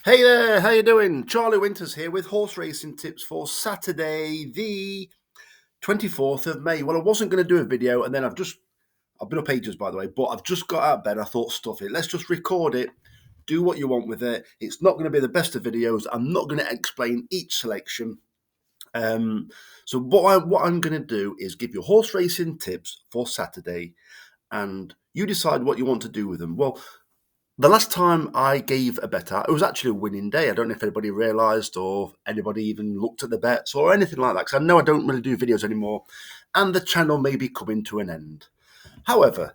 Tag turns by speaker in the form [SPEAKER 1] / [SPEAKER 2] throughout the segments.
[SPEAKER 1] Hey there, how you doing? Charlie Winters here with horse racing tips for Saturday, the 24th of May. Well, I wasn't going to do a video, and then I've been up ages, by the way, but I've just got out of bed. I thought, stuff it. Let's just record it. Do what you want with it. It's not going to be the best of videos. I'm not going to explain each selection. So what I'm going to do is give you horse racing tips for Saturday, and you decide what you want to do with them. Well, the last time I gave a bet out, it was actually a winning day. I don't know if anybody realised or anybody even looked at the bets or anything like that, because I know I don't really do videos anymore, and the channel may be coming to an end. However,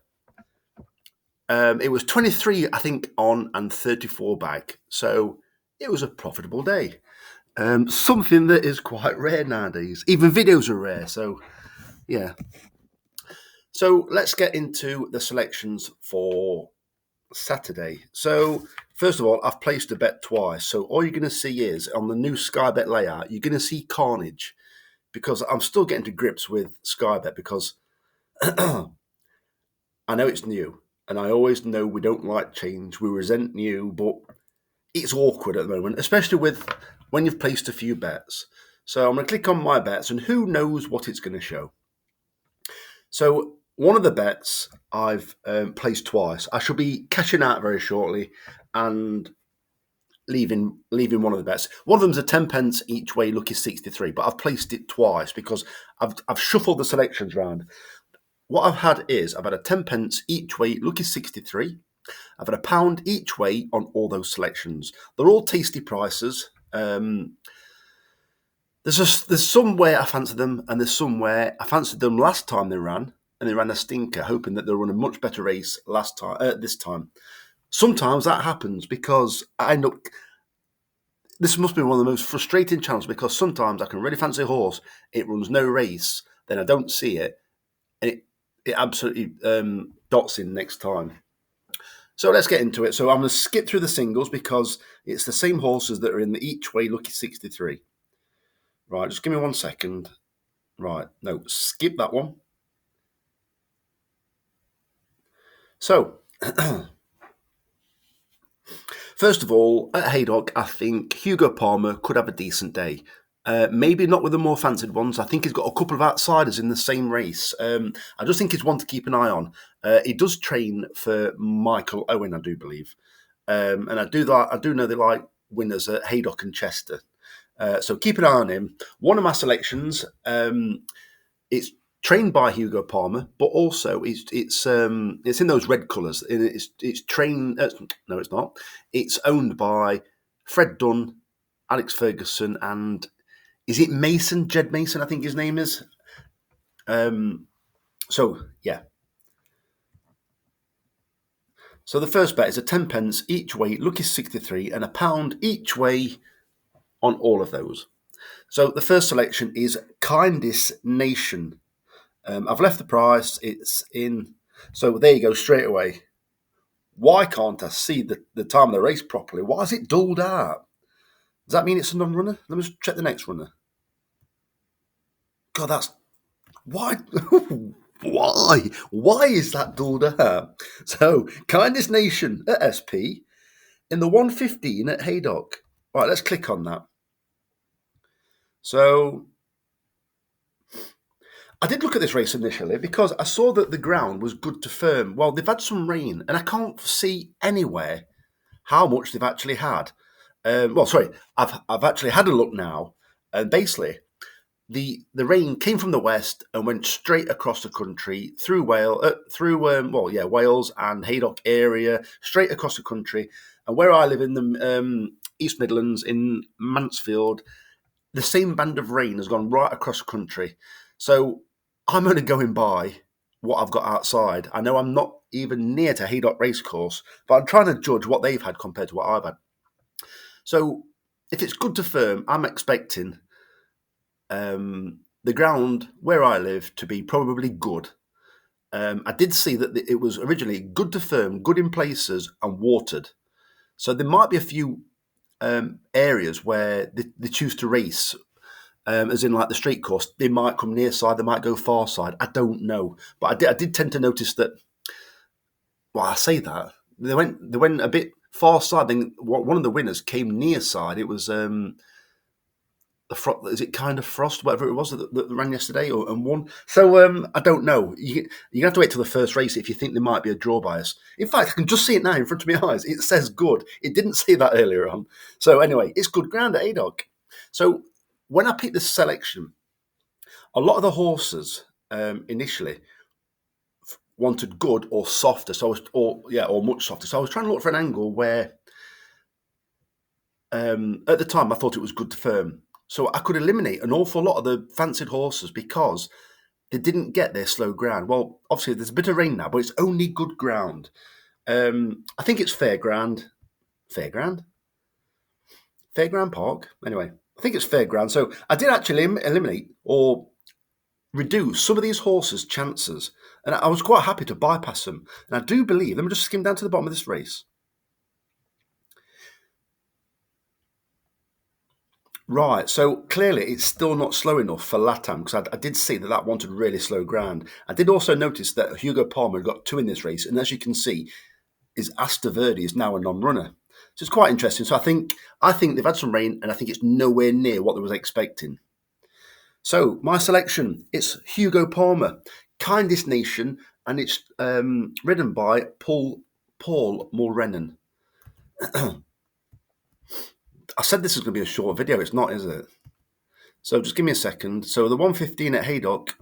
[SPEAKER 1] it was 23, I think, on and 34 back, so it was a profitable day. Something that is quite rare nowadays. Even videos are rare, so yeah. So let's get into the selections for Saturday. So first of all, I've placed a bet twice. So all you're going to see is on the new Sky Bet layout, you're going to see carnage, because I'm still getting to grips with Sky Bet, because I know it's new, and I always know we don't like change. We resent new, but it's awkward at the moment, especially with when you've placed a few bets. So I'm going to click on my bets, and who knows what it's going to show. So one of the bets I've placed twice. I shall be cashing out very shortly and leaving one of the bets. One of them's a 10 pence each way, lucky 63, but I've placed it twice because I've shuffled the selections around. What I've had is I've had a 10 pence each way, lucky 63. I've had a pound each way on all those selections. They're all tasty prices. There's somewhere I fancy them, and there's somewhere I fancied them last time they ran, and they ran a stinker, hoping that they'll run a much better race this time. Sometimes that happens because I end up. This must be one of the most frustrating channels, because sometimes I can really fancy a horse, it runs no race, then I don't see it, and it absolutely dots in next time. So let's get into it. So I'm going to skip through the singles because it's the same horses that are in the each way lucky 63. Right, just give me 1 second. Right, no, skip that one. So, first of all, at Haydock, I think Hugo Palmer could have a decent day. Maybe not with the more fancied ones. I think he's got a couple of outsiders in the same race. I just think he's one to keep an eye on. He does train for Michael Owen, I do believe, and I do know they like winners at Haydock and Chester. So keep an eye on him. One of my selections, it's trained by Hugo Palmer, but also it's in those red colours. It's trained. No, it's not. It's owned by Fred Dunn, Alex Ferguson, and is it Mason? Jed Mason, I think his name is. So yeah. So the first bet is a 10 pence each way, lucky 63, and a pound each way on all of those. So the first selection is Kindest Nation. I've left the price. It's in. So there you go, straight away. Why can't I see the time of the race properly? Why is it dulled out? Does that mean it's a non-runner? Let me just check the next runner. God, that's... Why? Why? Why is that dulled out? So, Kindest Nation at SP in the 115 at Haydock. All right, let's click on that. So, I did look at this race initially because I saw that the ground was good to firm. Well, they've had some rain, and I can't see anywhere how much they've actually had. I've actually had a look now, and basically, the rain came from the west and went straight across the country through Wales and Haydock area, straight across the country. And where I live in the East Midlands in Mansfield, the same band of rain has gone right across the country. So I'm only going by what I've got outside. I know I'm not even near to Haydock Racecourse, but I'm trying to judge what they've had compared to what I've had. So if it's good to firm, I'm expecting the ground where I live to be probably good. I did see that it was originally good to firm, good in places, and watered. So there might be a few areas where they choose to race, as in like the straight course. They might come near side, they might go far side. I don't know, but I did tend to notice that. Well, I say that they went a bit far side. Then one of the winners came near side. It was is it kind of Frost, whatever it was that ran yesterday and won. So I don't know. You have to wait till the first race if you think there might be a draw bias. In fact, I can just see it now in front of my eyes. It says good. It didn't say that earlier on. So anyway, it's good ground at Haydock. So when I picked this selection, a lot of the horses initially wanted good or softer. So or much softer. So I was trying to look for an angle where at the time I thought it was good to firm. So I could eliminate an awful lot of the fancied horses because they didn't get their slow ground. Well, obviously there's a bit of rain now, but it's only good ground. I think it's Fairground Park. Anyway, I think it's Fairground. So I did actually eliminate or reduce some of these horses' chances, and I was quite happy to bypass them. And I do believe, let me just skim down to the bottom of this race. Right, so clearly it's still not slow enough for Latam because I did see that wanted really slow ground. I did also notice that Hugo Palmer got 2 in this race, and as you can see, is Asta Verde is now a non-runner. So it's quite interesting. So I think they've had some rain, and I think it's nowhere near what they was expecting. So my selection, it's Hugo Palmer, Kindest Nation, and it's ridden by Paul Mulrennan. I said this is going to be a short video. It's not, is it? So just give me a second. So the 1:15 at Haydock.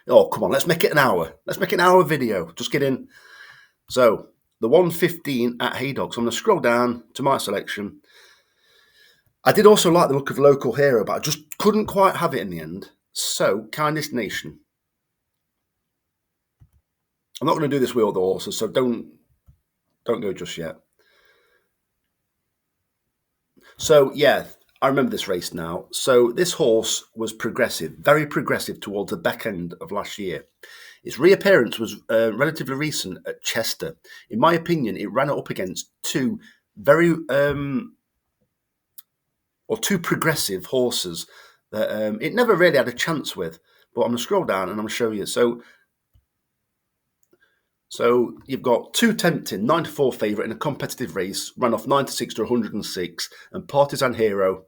[SPEAKER 1] Oh, come on. Let's make it an hour. Let's make it an hour video. Just kidding. So the 1:15 at Haydock. So I'm going to scroll down to my selection. I did also like the look of Local Hero, but I just couldn't quite have it in the end. So Kindest Nation. I'm not going to do this with all the horses, so don't go just yet. So yeah, I remember this race now. So this horse was progressive, very progressive towards the back end of last year. Its reappearance was relatively recent at Chester. In my opinion, it ran it up against two very two progressive horses that it never really had a chance with. But I'm going to scroll down and I'm going to show you. So you've got Too Tempting, 9-4 favourite in a competitive race, ran off 96 to 106, and Partisan Hero.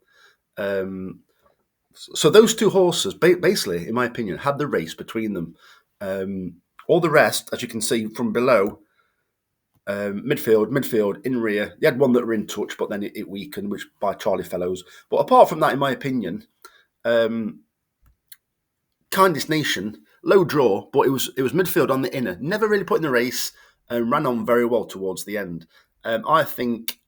[SPEAKER 1] So those two horses, basically, in my opinion, had the race between them. All the rest, as you can see from below, midfield, in rear. You had one that were in touch, but then it weakened, which by Charlie Fellows. But apart from that, in my opinion, Kindest Nation, low draw, but it was midfield on the inner. Never really put in the race and ran on very well towards the end. I think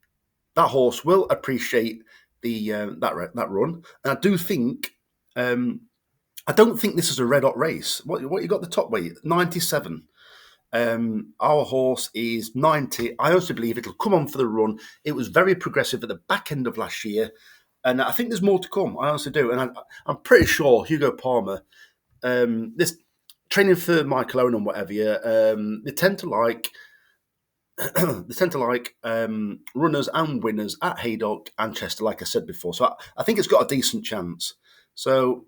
[SPEAKER 1] that horse will appreciate the that run, and I do think I don't think this is a red hot race. What you got the top weight 97. Our horse is 90. I also believe it'll come on for the run. It was very progressive at the back end of last year, and I think there's more to come. I also do, and I'm pretty sure Hugo Palmer. This training for Michael Owen and whatever, they tend to like runners and winners at Haydock and Chester, like I said before. So I think it's got a decent chance. So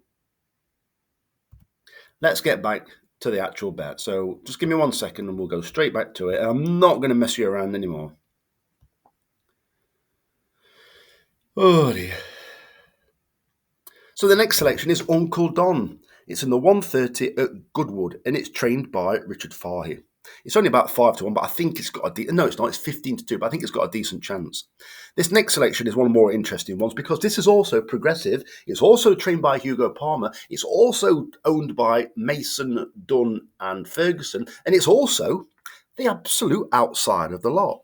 [SPEAKER 1] let's get back to the actual bet. So just give me 1 second and we'll go straight back to it. And I'm not going to mess you around anymore. Oh dear. So the next selection is Uncle Don. It's in the 1:30 at Goodwood, and it's trained by Richard Fahey. It's only about 5-1, but I think it's got no, it's not. It's 15-2, but I think it's got a decent chance. This next selection is one of the more interesting ones because this is also progressive. It's also trained by Hugo Palmer. It's also owned by Mason, Dunn, and Ferguson, and it's also the absolute outside of the lot.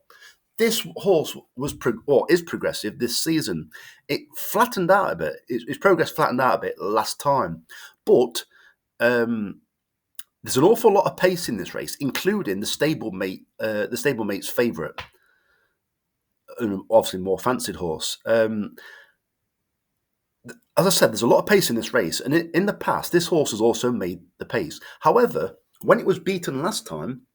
[SPEAKER 1] This horse is progressive this season. It flattened out a bit. Its progress flattened out a bit last time, but there's an awful lot of pace in this race, including the stablemate's favourite, obviously more fancied horse. As I said, there's a lot of pace in this race, and in the past, this horse has also made the pace. However, when it was beaten last time,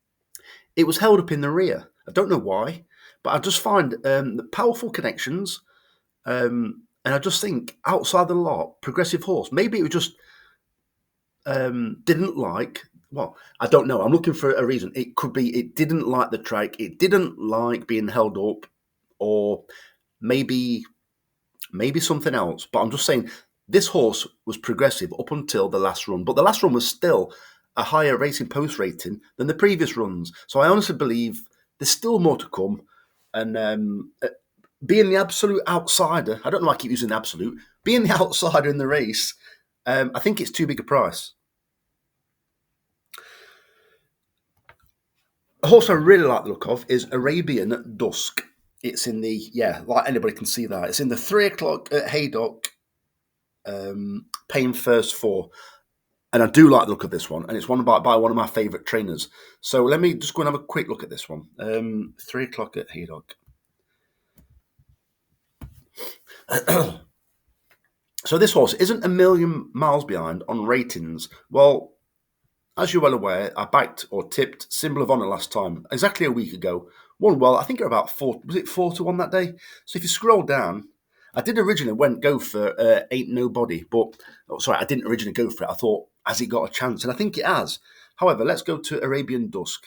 [SPEAKER 1] it was held up in the rear. I don't know why. But I just find the powerful connections, and I just think outside the lot, progressive horse. Maybe it was just didn't like. Well, I don't know. I'm looking for a reason. It could be it didn't like the track. It didn't like being held up. or maybe something else. But I'm just saying this horse was progressive up until the last run. But the last run was still a higher racing post rating than the previous runs. So I honestly believe there's still more to come. And being the absolute outsider, I don't know why I keep using absolute, being the outsider in the race, I think it's too big a price. A horse I really like the look of is Arabian Dusk. It's in the, like anybody can see that. It's in the 3 o'clock at Haydock, paying first 4. And I do like the look of this one. And it's one by one of my favourite trainers. So let me just go and have a quick look at this one. 3 o'clock at Haydock. So this horse isn't a million miles behind on ratings. Well, as you're well aware, I backed or tipped Symbol of Honour last time, exactly a week ago. Won well, I think it was about 4-1 that day? So if you scroll down, I did originally go for Ain't Nobody, but, I didn't originally go for it. I thought, has it got a chance? And I think it has. However, let's go to Arabian Dusk.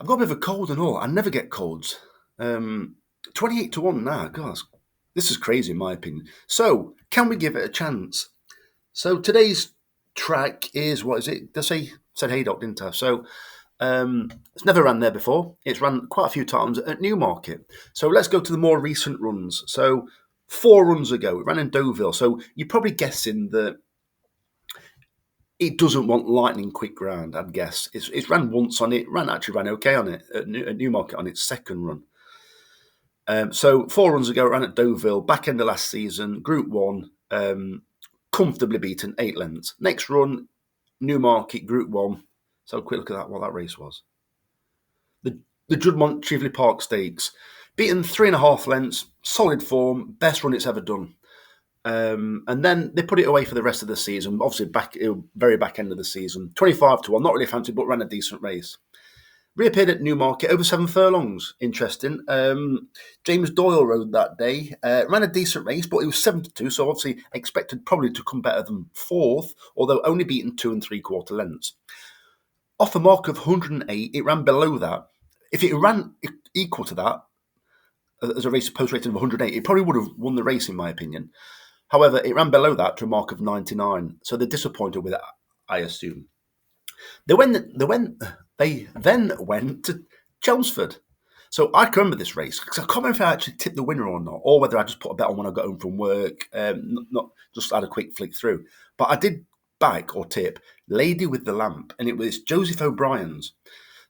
[SPEAKER 1] I've got a bit of a cold and all. I never get colds. 28-1 now, gosh. This is crazy in my opinion. So, can we give it a chance? So today's track is, what is it? Said Haydock, didn't I? So it's never ran there before. It's ran quite a few times at Newmarket. So let's go to the more recent runs. So 4 runs ago, it ran in Deauville. So you're probably guessing that it doesn't want lightning quick ground, I'd guess. It's ran once on it. Actually ran okay on it at Newmarket on its second run. So 4 runs ago, it ran at Deauville, back end of last season, Group 1. Comfortably beaten, 8 lengths. Next run, Newmarket, Group 1. So a quick look at what that race was. The Juddmonte Chivley Park Stakes. Beaten 3.5 lengths, solid form, best run it's ever done. And then they put it away for the rest of the season. Obviously, very back end of the season. 25-1, not really fancy, but ran a decent race. Reappeared at Newmarket over 7 furlongs. Interesting. James Doyle rode that day. Ran a decent race, but it was 7-2, so obviously expected probably to come better than 4th, although only beaten 2 3/4 lengths. Off a mark of 108, it ran below that. If it ran equal to that, as a race post rating of 108, it probably would have won the race, in my opinion. However, it ran below that to a mark of 99, so they're disappointed with it, I assume. They then went to Chelmsford. So I can remember this race because I can't remember if I actually tipped the winner or not, or whether I just put a bet on when I got home from work, not just had a quick flick through. But I did back or tip Lady with the Lamp, and it was Joseph O'Brien's.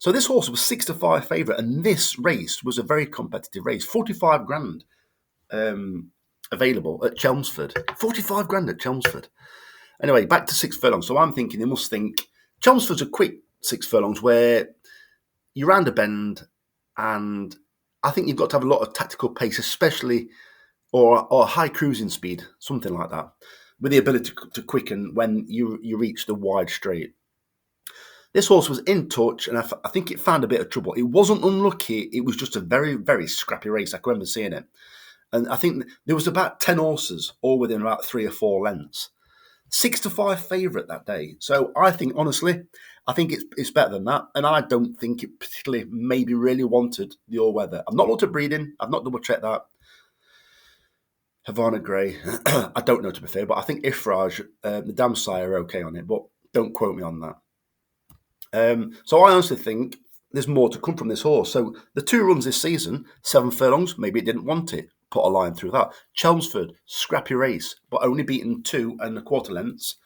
[SPEAKER 1] So this horse was 6-5 favourite, and this race was a very competitive race. 45 grand available at Chelmsford. 45 grand at Chelmsford. Anyway, back to 6 furlongs. So I'm thinking they must think Chelmsford's a quick 6 furlongs where you're round a bend, and I think you've got to have a lot of tactical pace, especially or high cruising speed, something like that, with the ability to quicken when you reach the wide straight. This horse was in touch, and I think it found a bit of trouble. It wasn't unlucky. It was just a very, very scrappy race. I can remember seeing it. And I think there was about 10 horses, all within about 3 or 4 lengths. 6-5 favourite that day. So I think, honestly, it's better than that. And I don't think it particularly maybe really wanted the all-weather. I've not looked at breeding. I've not double-checked that. Havana Grey, I don't know to be fair, but I think Ifraj, the Dam Sire, are okay on it. But don't quote me on that. So I honestly think there's more to come from this horse. So the 2 runs this season, 7 furlongs, maybe it didn't want it. Put a line through that. Chelmsford, scrappy race, but only beaten 2 1/4 lengths.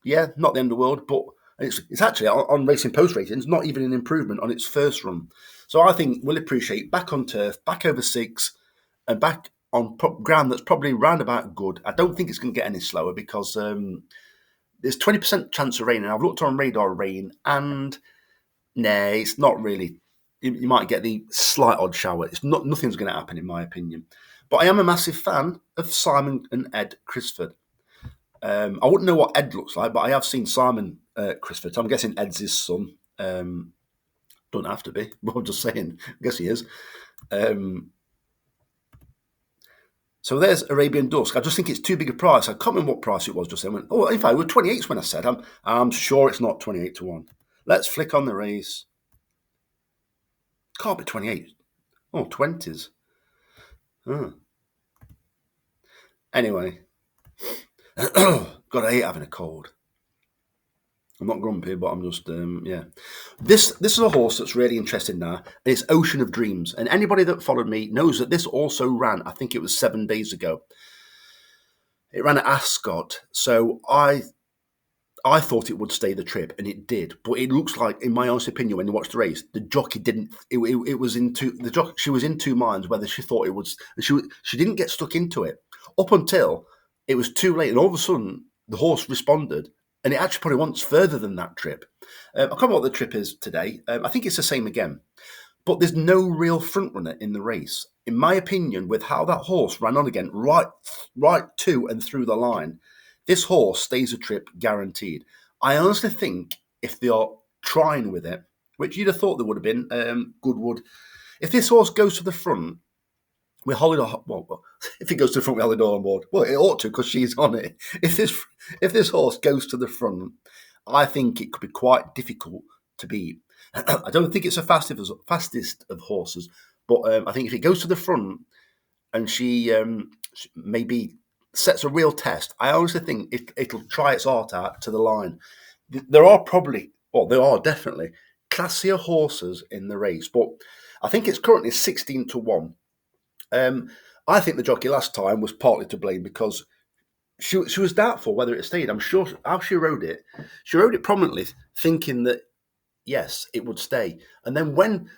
[SPEAKER 1] Yeah, not the end of the world, but it's actually on Racing Post ratings, not even an improvement on its first run. So I think we'll appreciate back on turf, back over 6, and back on ground that's probably roundabout good. I don't think it's going to get any slower because there's 20% chance of rain, and I've looked on radar rain, and it's not really. You might get the slight odd shower. Nothing's going to happen, in my opinion. But I am a massive fan of Simon and Ed Crisford. I wouldn't know what Ed looks like, but I have seen Simon Crisford. So I'm guessing Ed's his son. Don't have to be, but I'm just saying. I guess he is. So there's Arabian Dusk. I just think it's too big a price. I can't remember what price it was just then. In fact, it was 28 when I said. I'm sure it's not 28-1. Let's flick on the race. Can't be 28. Oh, 20s. Oh. Anyway. God, I hate having a cold. I'm not grumpy, but I'm just, yeah. This is a horse that's really interesting now. And it's Ocean of Dreams. And anybody that followed me knows that this also ran, I think it was 7 days ago. It ran at Ascot. So I thought it would stay the trip, and it did. But it looks like, in my honest opinion, when you watch the race, the jockey didn't. It was into the jockey. She was in two minds whether she thought it was. She didn't get stuck into it up until it was too late, and all of a sudden the horse responded, and it actually probably wants further than that trip. I can't remember what the trip is today. I think it's the same again. But there's no real front runner in the race, in my opinion. With how that horse ran on again, right to and through the line. This horse stays a trip guaranteed. I honestly think if they are trying with it, which you'd have thought there would have been, Goodwood, if this horse goes to the front with Holiday, well, if it goes to the front with Holiday on board, well, it ought to because she's on it. If this horse goes to the front, I think it could be quite difficult to beat. I don't think it's the fastest of horses, but I think if it goes to the front and she maybe sets a real test, I honestly think it'll try its heart out to the line. There are definitely classier horses in the race, but I think it's currently 16-1. I think the jockey last time was partly to blame because she was doubtful whether it stayed. I'm sure how she rode it prominently, thinking that yes, it would stay. And then when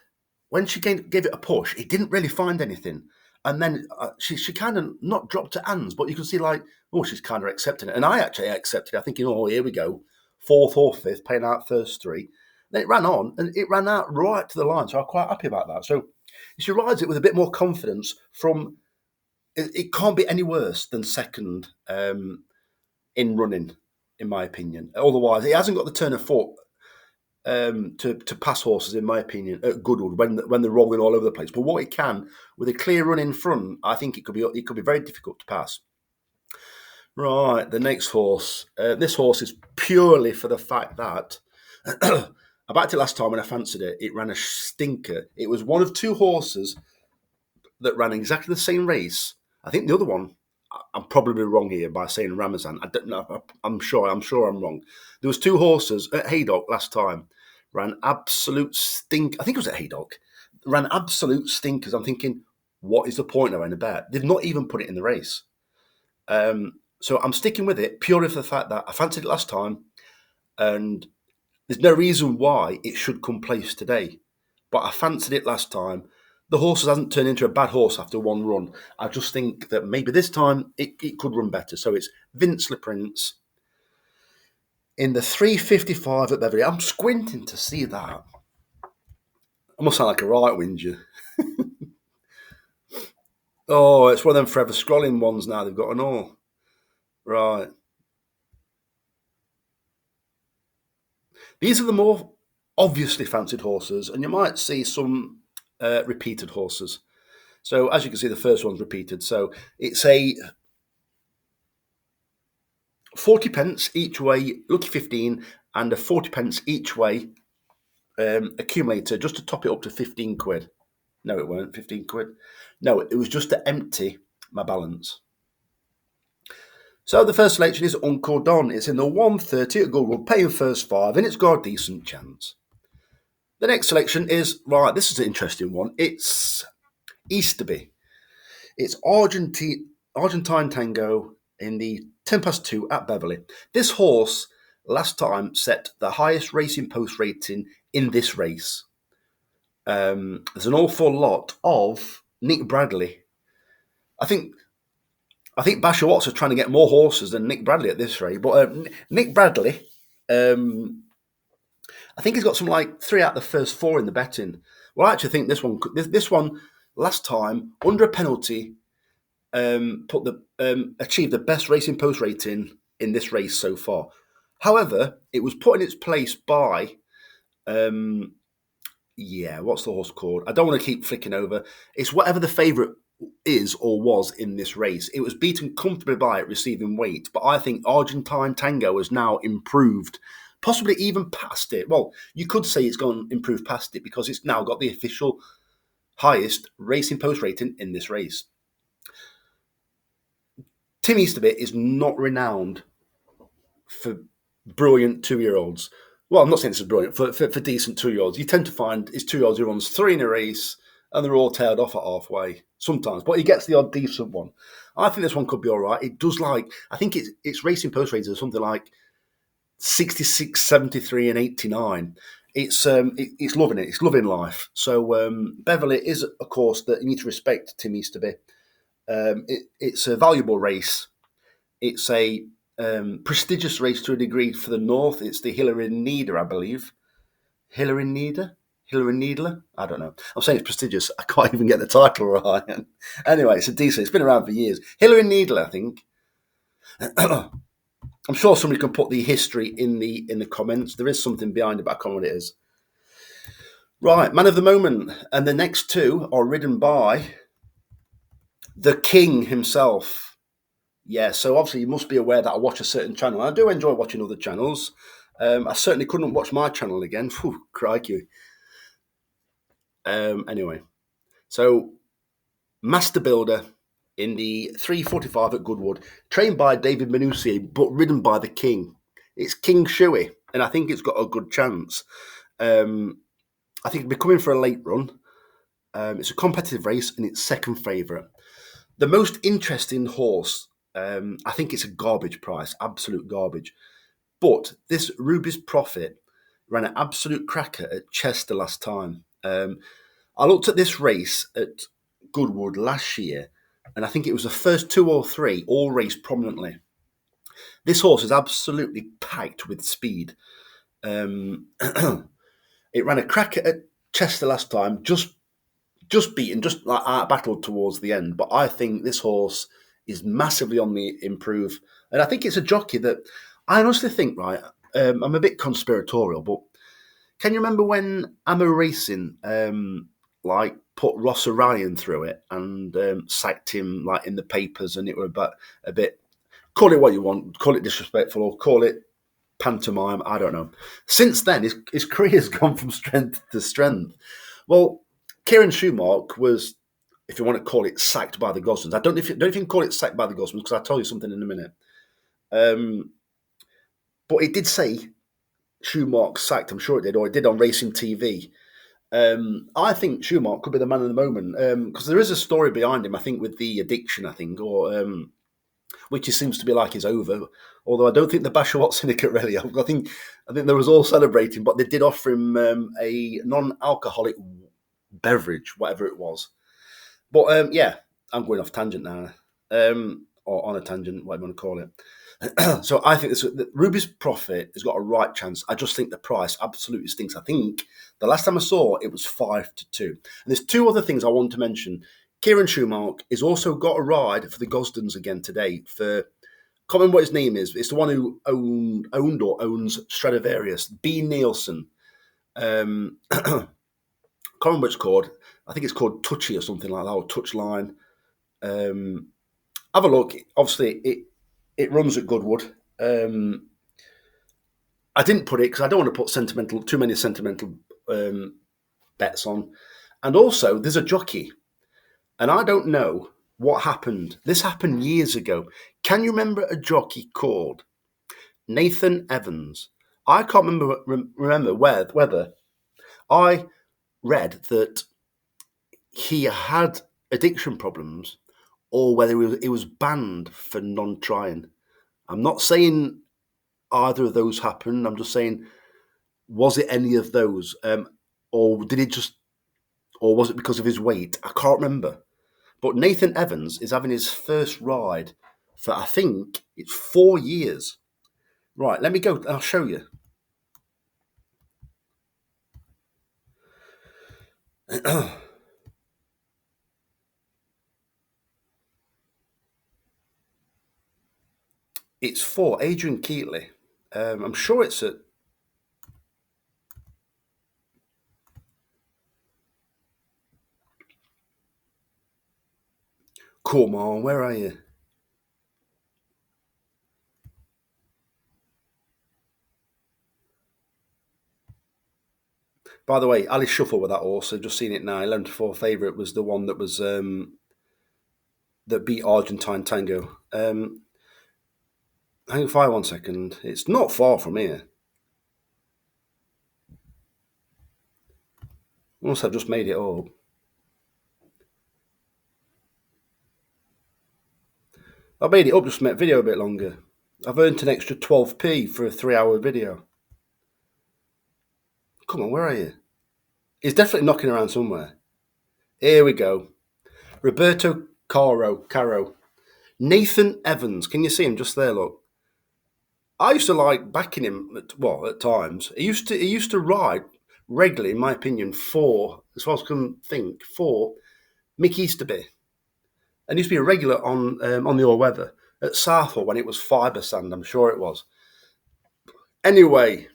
[SPEAKER 1] she gave it a push, it didn't really find anything. And then she kind of not dropped her hands, but you can see like, oh, she's kind of accepting it. And I actually accepted it. I thinking, oh, here we go. Fourth or fifth, paying out first three. Then it ran on and it ran out right to the line. So I'm quite happy about that. So she rides it with a bit more confidence from, it can't be any worse than second in running, in my opinion. Otherwise, it hasn't got the turn of foot to pass horses, in my opinion, at Goodwood when they're rolling all over the place. But what it can, with a clear run in front, I think it could be very difficult to pass. Right, the next horse. This horse is purely for the fact that I backed it last time when I fancied it. It ran a stinker. It was one of two horses that ran exactly the same race. I think the other one, I'm probably wrong here by saying Ramazan. I don't know. I'm sure I'm wrong. There was two horses at Haydock last time. Ran absolute stink. I think it was at Haydock. Ran absolute stinkers. I'm thinking, what is the point of having a bet? They've not even put it in the race. So I'm sticking with it purely for the fact that I fancied it last time, and there's no reason why it should come place today. But I fancied it last time. The horse hasn't turned into a bad horse after one run. I just think that maybe this time it could run better. So it's Vincent Prince in the 3:55 at Beverley. I'm squinting to see that. I must sound like a right whinger. Oh, it's one of them forever scrolling ones now. They've got an all. Right. These are the more obviously fancied horses, and you might see some repeated horses. So as you can see, the first one's repeated. So it's a 40 pence each way, Lucky 15, and a 40 pence each way accumulator just to top it up to 15 quid. No, it weren't 15 quid. No, it was just to empty my balance. So the first selection is Uncle Don. It's in the 130 at Goodwood, paying first five, and it's got a decent chance. The next selection is, right, this is an interesting one. It's Easterby. It's Argentine Tango in the 2 at Beverley. This horse last time set the highest racing post rating in this race. There's an awful lot of Nick Bradley. I think Basher Watts is trying to get more horses than Nick Bradley at this rate. But Nick Bradley, I think he's got some like 3 out of the first 4 in the betting. Well, I actually think this one last time under a penalty achieved the best racing post rating in this race so far. However, it was put in its place by what's the horse called? I don't want to keep flicking over. It's whatever the favourite is or was in this race. It was beaten comfortably by it, receiving weight. But I think Argentine Tango has now improved possibly even past it. Well, you could say it's gone improved past it because it's now got the official highest racing post rating in this race. Tim Easterby is not renowned for brilliant 2-year-olds. Well, I'm not saying this is brilliant, for decent 2-year-olds. You tend to find it's 2-year-olds who runs 3 in a race and they're all tailed off at halfway sometimes, but he gets the odd decent one. I think this one could be all right. It does I think it's racing post ratings are something like 66, 73 and 89. It's loving it. It's loving life. So Beverley is a course that you need to respect Tim Easterby. It's a valuable race. It's a prestigious race to a degree for the north. It's the Hillary Needler, I believe. Hillary Needler? Hillary Needler? I don't know. I'm saying it's prestigious. I can't even get the title right. Anyway, it's a decent. It's been around for years. Hillary Needler, I think. I'm sure somebody can put the history in the comments. There is something behind it, but I can't know what it is. Right, man of the moment. And the next two are ridden by the king himself. Yeah, so obviously you must be aware that I watch a certain channel. I do enjoy watching other channels. I certainly couldn't watch my channel again. Whew, crikey. Anyway, so Master Builder in the 345 at Goodwood, trained by David Minucci, but ridden by the king. It's King Shuey, and I think it's got a good chance. I think it'll be coming for a late run. It's a competitive race, and it's second favourite. The most interesting horse, I think it's a garbage price, absolute garbage. But this Ruby's Prophet ran an absolute cracker at Chester last time. I looked at this race at Goodwood last year, and I think it was the first 2 or 3 all raced prominently. This horse is absolutely packed with speed. It ran a cracker at Chester last time, just beaten, just like battled towards the end. But I think this horse is massively on the improve, and I think it's a jockey that I honestly think. Right, I'm a bit conspiratorial, but can you remember when Ammo Racing put Ross Orion through it and sacked him like in the papers, and it were about a bit, call it what you want, call it disrespectful or call it pantomime, I don't know. Since then, his career's gone from strength to strength. Well, Kieran Schumacher was, if you want to call it, sacked by the Gosens. I don't know if you can call it sacked by the Gosens because I'll tell you something in a minute. But it did say Schumacher sacked, I'm sure it did, or it did on Racing TV. I think Schumacher could be the man of the moment because there is a story behind him, I think, with the addiction, I think, or which he seems to be like is over. Although I don't think the Bashawat Syndicate really. I think they was all celebrating, but they did offer him a non-alcoholic beverage, whatever it was. But yeah, I'm going off tangent now, or on a tangent, whatever you want to call it. So I think Ruby's Prophet has got a right chance. I just think the price absolutely stinks. I think the last time I saw it was 5-2. And there's 2 other things I want to mention. Kieran Schumacher has also got a ride for the Gosdens again today. For can't remember what his name is. It's the one who owned or owns Stradivarius, B. Nielsen. Can't remember what it's called. I think it's called Touchy or something like that, or Touchline. Have a look. Obviously, it runs at Goodwood. I didn't put it because I don't want to put too many sentimental bets on. And also, there's a jockey, and I don't know what happened. This happened years ago. Can you remember a jockey called Nathan Evans? I can't remember whether I read that he had addiction problems or whether he was banned for non-trying. I'm not saying either of those happened. I'm just saying, was it any of those? Or did it just, or was it because of his weight? I can't remember. But Nathan Evans is having his first ride for, I think, it's 4 years. Right, let me go. I'll show you. It's for Adrian Keatley. I'm sure it's a. Come on, where are you? By the way, Alice Shuffle with that horse. I've just seen it now. 11-4 favourite was the one that was that beat Argentine Tango. Hang fire 1 second. It's not far from here. Unless I've just made it up. I made it up just to make the video a bit longer. I've earned an extra 12p for a 3-hour video. Come on, where are you? He's definitely knocking around somewhere. Here we go. Roberto Caro. Nathan Evans. Can you see him just there, look? I used to like backing him at times. He used to ride regularly, in my opinion, as far as I can think, for Mick Easterby. And used to be a regular on the all weather at Southall when it was fibre sand, I'm sure it was. Anyway,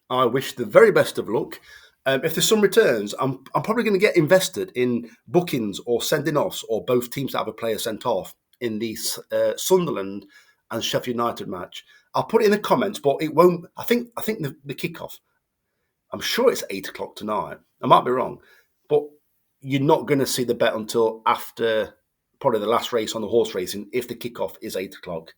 [SPEAKER 1] I wish the very best of luck. If there's some returns, I'm probably going to get invested in bookings or sending offs or both teams that have a player sent off in the Sunderland and Sheff United match. I'll put it in the comments, but it won't. I think the kickoff. I'm sure it's 8 o'clock tonight. I might be wrong, but you're not going to see the bet until after probably the last race on the horse racing if the kickoff is 8 o'clock.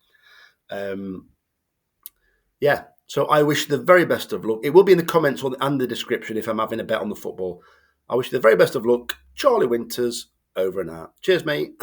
[SPEAKER 1] Yeah. So I wish the very best of luck. It will be in the comments and the description if I'm having a bet on the football. I wish you the very best of luck. Charlie Winters, over and out. Cheers, mate.